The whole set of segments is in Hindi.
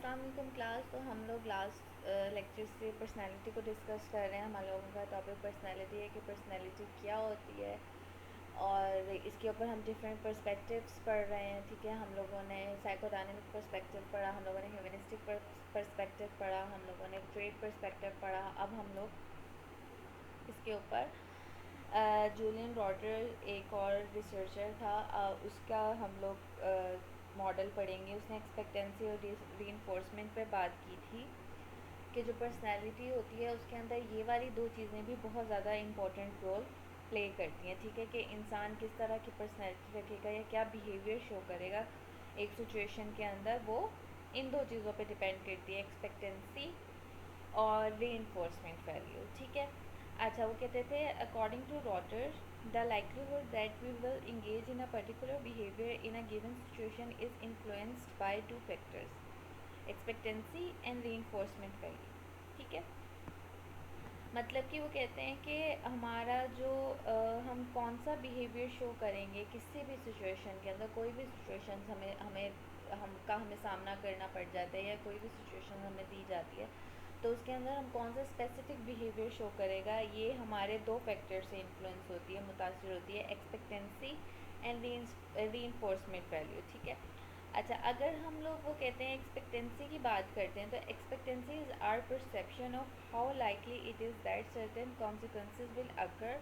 अस्सलाम वालेकुम क्लास। तो हम लोग लास्ट लेक्चर से पर्सनालिटी को डिस्कस कर रहे हैं। हम लोगों का टॉपिक पर्सनालिटी है कि पर्सनालिटी क्या होती है, और इसके ऊपर हम डिफरेंट पर्सपेक्टिव्स पढ़ रहे हैं। ठीक है, हम लोगों ने साइकोडायनेमिक पर्सपेक्टिव पढ़ा, हम लोगों ने ह्यूमनिस्टिक पर्सपेक्टिव पढ़ा, हम लोगों ने ट्रेड पर्सपेक्टिव पढ़ा। अब हम लोग इसके ऊपर जूलियन रॉटर एक और रिसर्चर था, उसका हम लोग मॉडल पढ़ेंगे। उसने एक्सपेक्टेंसी और रीइंफोर्समेंट पे बात की थी कि जो पर्सनैलिटी होती है उसके अंदर ये वाली दो चीज़ें भी बहुत ज़्यादा इम्पोर्टेंट रोल प्ले करती हैं। ठीक है, कि इंसान किस तरह की पर्सनैलिटी रखेगा या क्या बिहेवियर शो करेगा एक सिचुएशन के अंदर, वो इन दो चीज़ों पे डिपेंड करती है, एक्सपेक्टेंसी और रीइंफोर्समेंट वैल्यू। ठीक है, अच्छा, वो कहते थे according to Rotter the likelihood that we will engage in a particular behaviour in a given situation is influenced by two factors, expectancy and reinforcement value. ठीक है, मतलब कि वो कहते हैं कि हमारा जो हम कौन सा बिहेवियर शो करेंगे किसी भी सिचुएशन के अंदर, कोई भी सिचुएशन हमें सामना करना पड़ जाता है या कोई भी सिचुएशन हमें दी जाती है, तो उसके अंदर हम कौन सा स्पेसिफिक बिहेवियर शो करेगा, ये हमारे दो फैक्टर से इन्फ्लुएंस होती है, मुतासिर होती है, एक्सपेक्टेंसी एंड रीइंफोर्समेंट वैल्यू। ठीक है, अच्छा, अगर हम लोग वो कहते हैं एक्सपेक्टेंसी की बात करते हैं, तो expectancy is our perception of how likely it is that certain consequences will occur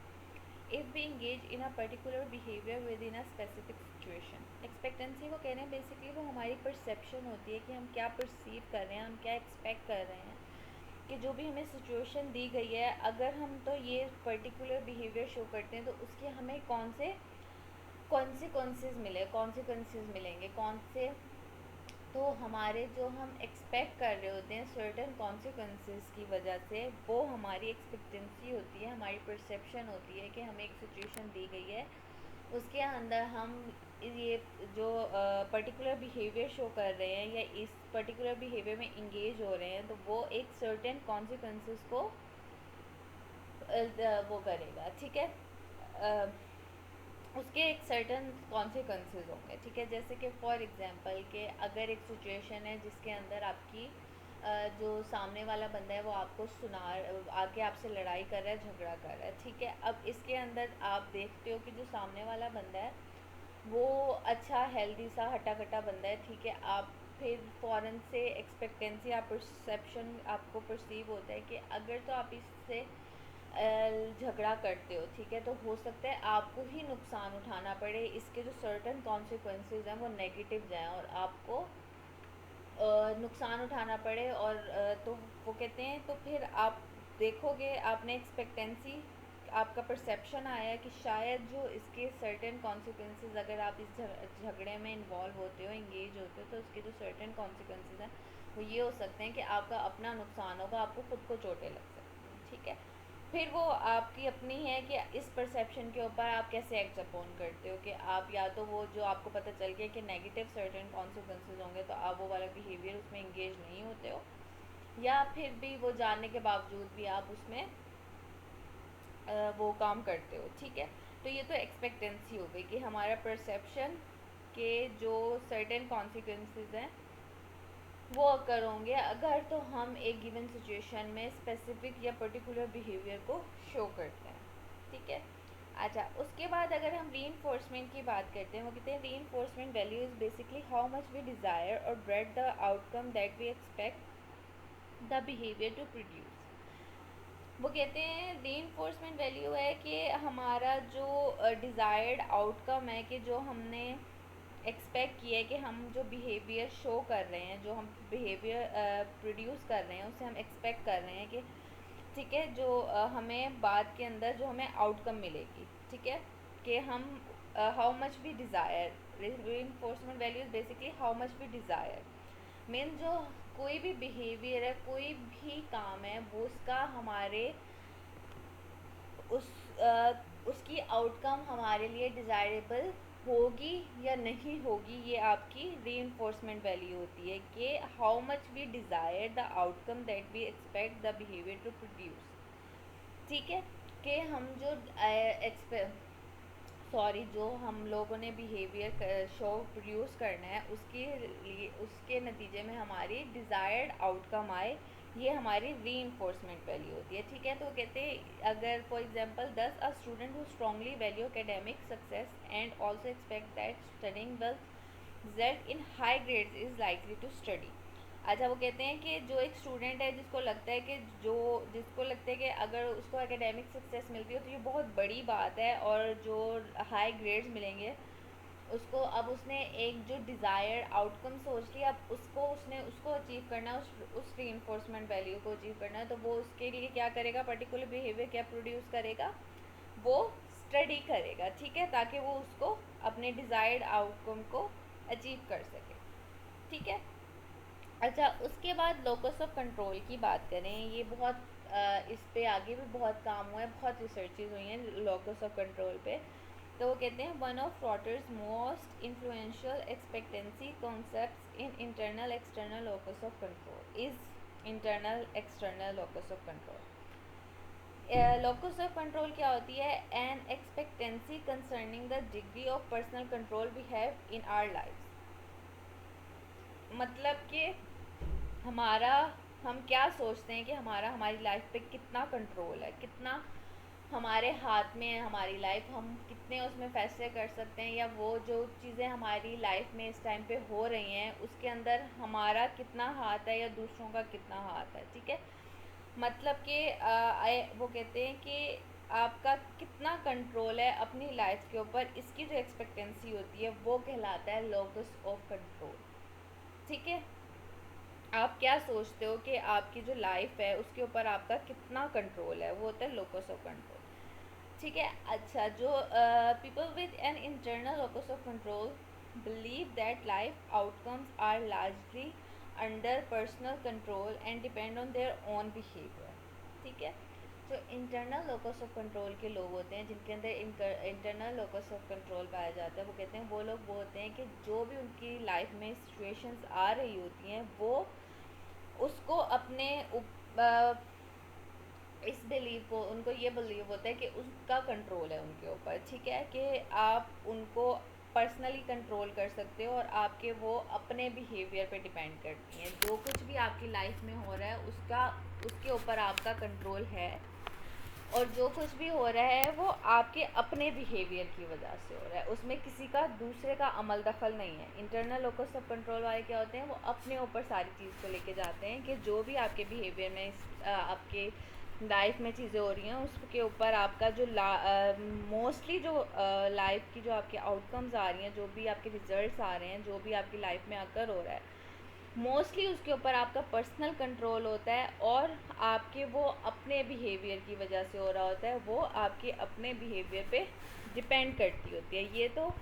if we engage in a particular behaviour within a specific situation. Expectancy वो कह रहे हैं बेसिकली वो हमारी परसेप्शन होती है कि हम क्या परसीव कर रहे हैं, हम क्या एक्सपेक्ट कर रहे हैं कि जो भी हमें सिचुएशन दी गई है, अगर हम तो ये पर्टिकुलर बिहेवियर शो करते हैं तो उसके हमें कौन से कॉन्सिक्वेंसेज मिलेंगे, कौन से, तो हमारे जो हम एक्सपेक्ट कर रहे होते हैं सर्टेन कॉन्सिक्वेंसेस की वजह से, वो हमारी एक्सपेक्टेंसी होती है, हमारी परसेप्शन होती है कि हमें एक सिचुएशन दी गई है, उसके अंदर हम ये जो पर्टिकुलर बिहेवियर शो कर रहे हैं या इस पर्टिकुलर बिहेवियर में इंगेज हो रहे हैं, तो वो एक सर्टेन कॉन्सिक्वेंसेस को वो करेगा। ठीक है, उसके एक सर्टन कॉन्सिक्वेंसेज होंगे। ठीक है, जैसे कि फॉर एग्जांपल के अगर एक सिचुएशन है जिसके अंदर आपकी जो सामने वाला बंदा है वो आपको आके आपसे लड़ाई कर रहा है, झगड़ा कर रहा है। ठीक है, अब इसके अंदर आप देखते हो कि जो सामने वाला बंदा है वो अच्छा हेल्दी सा हट्टा कट्टा बंदा है। ठीक है, आप फिर फ़ौरन से एक्सपेक्टेंसी या परसेप्शन आपको परसीव होता है कि अगर तो आप इससे झगड़ा करते हो, ठीक है, तो हो सकता है आपको ही नुकसान उठाना पड़े, इसके जो सर्टन कॉन्सिक्वेंसेज हैं वो नेगेटिव जाएं और आपको नुकसान उठाना पड़े। और तो वो कहते हैं, तो फिर आप देखोगे, आपने एक्सपेक्टेंसी, आपका परसेप्शन आया कि शायद जो इसके सर्टेन कॉन्सिक्वेंसेज, अगर आप इस झगड़े में इन्वॉल्व होते हो, इंगेज होते हो, तो उसके जो सर्टेन कॉन्सिक्वेंसेज हैं वो ये हो सकते हैं कि आपका अपना नुकसान होगा, आपको खुद को चोटें लग सकती हैं। ठीक है, फिर वो आपकी अपनी है कि इस परसेप्शन के ऊपर आप कैसे एक्ट अपॉन करते हो, कि आप या तो वो जो आपको पता चल गया कि नेगेटिव सर्टेन कॉन्सिक्वेंसेज होंगे तो आप वो वाला बिहेवियर उसमें इंगेज नहीं होते हो, या फिर भी वो जानने के बावजूद भी आप उसमें वो काम करते हो। ठीक है, तो ये तो एक्सपेक्टेंसी हो गई कि हमारा परसेप्शन के जो सर्टेन कॉन्सिक्वेंसेज हैं वो अकर होंगे अगर तो हम एक गिवन सिचुएशन में स्पेसिफिक या पर्टिकुलर बिहेवियर को शो करते हैं। ठीक है, अच्छा, उसके बाद अगर हम रीइंफोर्समेंट की बात करते हैं, वो कहते हैं reinforcement value is basically how much we desire or dread the outcome that we expect the behaviour to produce. वो कहते हैं रीइंफोर्समेंट वैल्यू है कि हमारा जो डिज़ायर्ड आउटकम है, कि जो हमने एक्सपेक्ट किया है कि हम जो बिहेवियर शो कर रहे हैं, जो हम बिहेवियर प्रोड्यूस कर रहे हैं, उससे हम एक्सपेक्ट कर रहे हैं कि ठीक है, जो हमें बाद के अंदर जो हमें आउटकम मिलेगी। ठीक है, कि हम how much we desire, reinforcement value is basically how much we desire, mean जो कोई भी बिहेवियर है, कोई भी काम है, वो उसका हमारे उस उसकी आउटकम हमारे लिए डिज़ायरेबल होगी या नहीं होगी, ये आपकी रीइंफोर्समेंट वैल्यू होती है कि how much we desire the outcome that we expect the behaviour to produce. ठीक है, कि हम जो सॉरी, जो हम लोगों ने बिहेवियर शो प्रोड्यूस करना है उसके लिए, उसके नतीजे में हमारी डिज़ायर्ड आउटकम आए, ये हमारी री इन्फोर्समेंट वैल्यू होती है। ठीक है, तो कहते हैं अगर for example 10 a student who strongly value academic success and also expect that studying well result in high grades is likely to study. अच्छा, वो कहते हैं कि जो एक स्टूडेंट है जिसको लगता है कि जिसको लगता है कि अगर उसको एकेडमिक सक्सेस मिलती है तो ये बहुत बड़ी बात है और जो हाई ग्रेड्स मिलेंगे उसको, अब उसने एक जो डिज़ायर आउटकम सोच लिया, अब उसने उसको अचीव करना है, उस री वैल्यू को अचीव करना है, तो वो उसके लिए क्या करेगा, पर्टिकुलर बिहेवियर क्या प्रोड्यूस करेगा, वो स्टडी करेगा। ठीक है, ताकि वो उसको अपने डिज़ायर्ड आउटकम को अचीव कर सके। ठीक है। अच्छा, उसके बाद लोकस ऑफ कंट्रोल की बात करें, ये बहुत इस पे आगे भी बहुत काम हुआ है, बहुत रिसर्चेज हुई हैं लोकस ऑफ कंट्रोल पे। तो वो कहते हैं one of Rotter's most influential expectancy concepts in internal external locus of control is internal external locus of control. Locus of control क्या होती है, an expectancy concerning the degree of personal control we have in our life. मतलब कि हमारा, हम क्या सोचते हैं कि हमारा हमारी लाइफ पे कितना कंट्रोल है, कितना हमारे हाथ में है हमारी लाइफ, हम कितने उसमें फैसले कर सकते हैं, या वो जो चीज़ें हमारी लाइफ में इस टाइम पे हो रही हैं उसके अंदर हमारा कितना हाथ है या दूसरों का कितना हाथ है। ठीक है, मतलब कि वो कहते हैं कि आपका कितना कंट्रोल है अपनी लाइफ के ऊपर, इसकी जो एक्सपेक्टेंसी होती है वो कहलाता है लोकस ऑफ कंट्रोल। ठीक है, आप क्या सोचते हो कि आपकी जो लाइफ है उसके ऊपर आपका कितना कंट्रोल है, वो होता है लोकस ऑफ कंट्रोल। ठीक है। अच्छा, जो people with an internal locus of control believe that life outcomes are largely under personal control and depend on their own behaviour. ठीक है, जो इंटरनल लोकस ऑफ कंट्रोल के लोग होते हैं, जिनके अंदर इंटरनल लोकस ऑफ कंट्रोल पाया जाता है, वो कहते हैं वो लोग वो होते हैं कि जो भी उनकी लाइफ में सिचुएशंस आ रही होती हैं वो उसको अपने इस बिलीव को, उनको ये बिलीव होता है कि उसका कंट्रोल है उनके ऊपर। ठीक है, कि आप उनको पर्सनली कंट्रोल कर सकते हो और आपके वो अपने बिहेवियर पे डिपेंड करती हैं, जो कुछ भी आपकी लाइफ में हो रहा है उसका, उसके ऊपर आपका कंट्रोल है, और जो कुछ भी हो रहा है वो आपके अपने बिहेवियर की वजह से हो रहा है, उसमें किसी का दूसरे का अमल दखल नहीं है। इंटरनल लोकस ऑफ कंट्रोल वाले क्या होते हैं, वो अपने ऊपर सारी चीज़ को लेके जाते हैं कि जो भी आपके बिहेवियर में आपके लाइफ में चीज़ें हो रही हैं उसके ऊपर आपका जो मोस्टली जो लाइफ की जो आपके आउटकम्स आ रही हैं, जो भी आपके रिजल्ट्स आ रहे हैं, जो भी आपकी लाइफ में आकर हो रहा है, मोस्टली उसके ऊपर आपका पर्सनल कंट्रोल होता है, और आपके वो अपने बिहेवियर की वजह से हो रहा होता है, वो आपके अपने बिहेवियर पे डिपेंड करती होती है। ये तो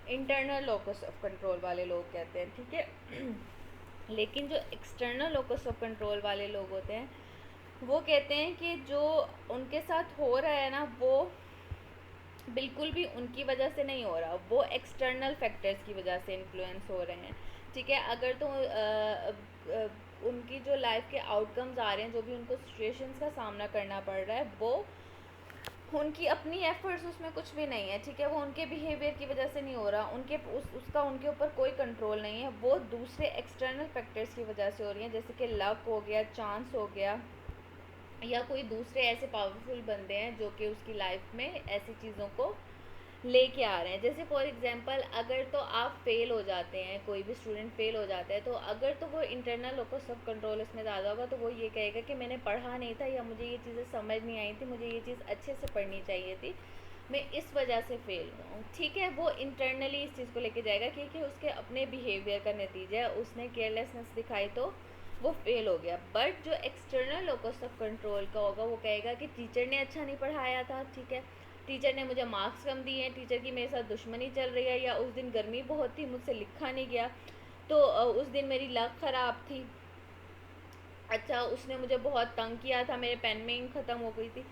इंटरनल लोकस ऑफ कंट्रोल वाले लोग कहते हैं। ठीक है, लेकिन जो एक्सटर्नल लोकस ऑफ कंट्रोल वाले लोग होते हैं वो कहते हैं कि जो उनके साथ हो रहा है ना, वो बिल्कुल भी उनकी वजह से नहीं हो रहा, वो एक्सटर्नल फैक्टर्स की वजह से इन्फ्लुएंस हो रहे हैं। ठीक है, अगर तो उनकी जो लाइफ के आउटकम्स आ रहे हैं, जो भी उनको सिचुएशंस का सामना करना पड़ रहा है, वो उनकी अपनी एफर्ट्स उसमें कुछ भी नहीं है। ठीक है, वो उनके बिहेवियर की वजह से नहीं हो रहा, उनके उसका उनके ऊपर कोई कंट्रोल नहीं है, वो दूसरे एक्सटर्नल फैक्टर्स की वजह से हो रही हैं, जैसे कि लक हो गया, चांस हो गया, या कोई दूसरे ऐसे पावरफुल बंदे हैं जो कि उसकी लाइफ में ऐसी चीज़ों को लेके आ रहे हैं। जैसे फॉर एग्जांपल, अगर तो आप फेल हो जाते हैं, कोई भी स्टूडेंट फेल हो जाता है, तो अगर तो वो इंटरनल लोकस ऑफ कंट्रोल इसमें ज़्यादा होगा, तो वो ये कहेगा कि मैंने पढ़ा नहीं था, या मुझे ये चीज़ें समझ नहीं आई थी, मुझे ये चीज़ अच्छे से पढ़नी चाहिए थी, मैं इस वजह से फेल हुआ हूँ। ठीक है, वो इंटरनली इस चीज़ को लेके जाएगा, क्योंकि उसके अपने बिहेवियर का नतीजा है, उसने केयरलेसनेस दिखाई तो वो फेल हो गया। बट जो एक्सटर्नल लोकस ऑफ कंट्रोल का होगा, वो कहेगा कि टीचर ने अच्छा नहीं पढ़ाया था, ठीक है, टीचर ने मुझे मार्क्स कम दिए हैं, टीचर की मेरे साथ दुश्मनी चल रही है, या उस दिन गर्मी बहुत थी मुझसे लिखा नहीं गया, तो उस दिन मेरी लक ख़राब थी। अच्छा, उसने मुझे बहुत तंग किया था, मेरे पेन में इंक ख़त्म हो गई थी।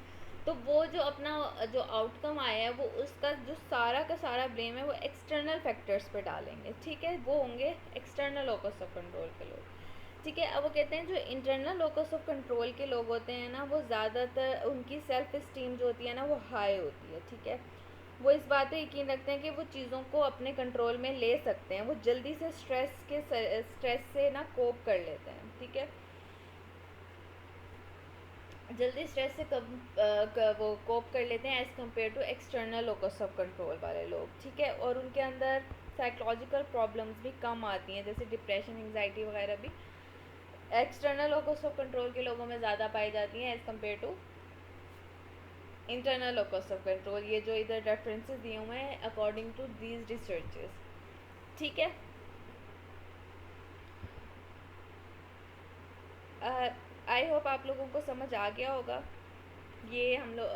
तो वो जो अपना जो आउटकम आया है, वो उसका जो सारा का सारा ब्लेम है वो एक्सटर्नल फैक्टर्स पे डालेंगे। ठीक है, वो होंगे एक्सटर्नल लोकस ऑफ कंट्रोल के लोग। ठीक है, अब वो कहते हैं जो इंटरनल लोकस ऑफ कंट्रोल के लोग होते हैं ना, वो ज़्यादातर उनकी सेल्फ इस्टीम जो होती है ना, वो हाई होती है। ठीक है, वो इस बात पे यकीन रखते हैं कि वो चीज़ों को अपने कंट्रोल में ले सकते हैं, वो जल्दी से स्ट्रेस से ना कोप कर लेते हैं, ठीक है। जल्दी स्ट्रेस से वो कोप कर लेते हैं as compare to external locus of control वाले लोग, ठीक है। और उनके अंदर साइकोलॉजिकल प्रॉब्लम्स भी कम आती हैं, जैसे डिप्रेशन, एंजाइटी वगैरह भी एक्सटर्नल लोकस ऑफ कंट्रोल के लोगों में ज़्यादा पाई जाती हैं as compare to internal locus of control. ये जो इधर रेफरेंसेस दिए हुए हैं अकॉर्डिंग टू दीज रिसर्चेस, ठीक है। आई होप आप लोगों को समझ आ गया होगा। ये हम लोग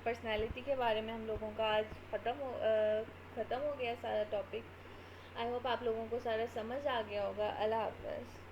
पर्सनैलिटी के बारे में हम लोगों का आज ख़त्म हो गया सारा टॉपिक। आई होप आप लोगों को सारा समझ आ गया होगा। अल्लाह हाफ़िज़।